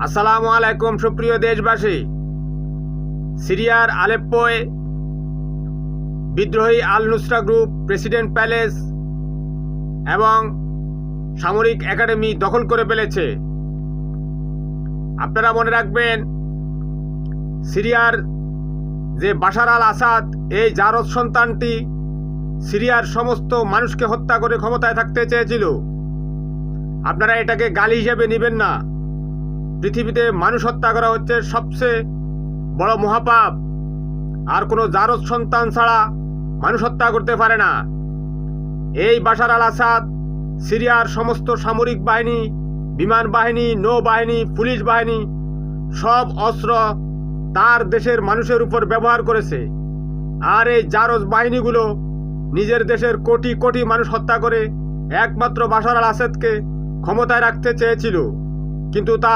আসসালামু আলাইকুম সুপ্রিয় দেশবাসী। সিরিয়ার আলেপ্পোয় বিদ্রোহী আল নুসরা গ্রুপ প্রেসিডেন্ট প্যালেস এবং সামরিক একাডেমি দখল করে ফেলেছে। আপনারা মনে রাখবেন, সিরিয়ার যে বাশার আল আসাদ, এই জারজ সন্তানটি সিরিয়ার সমস্ত মানুষকে হত্যা করে ক্ষমতায় থাকতে চেয়েছিল। আপনারা এটাকে গালি হিসেবে নেবেন না। পৃথিবীতে মানুষ হত্যা করা হচ্ছে সবচেয়ে বড় মহাপাপ। আর কোনো জারজ সন্তান ছাড়া মানুষ হত্যা করতে পারে না। এই বাশার আল আসাদ সিরিয়ার সমস্ত সামরিক বাহিনী, বিমান বাহিনী, নৌবাহিনী, পুলিশ বাহিনী সব অস্ত্র তার দেশের মানুষের উপর ব্যবহার করেছে। আর এই জারজ বাহিনীগুলো নিজের দেশের কোটি কোটি মানুষ হত্যা করে একমাত্র বাশার আল আসাদকে ক্ষমতায় রাখতে চেয়েছিল, কিন্তু তা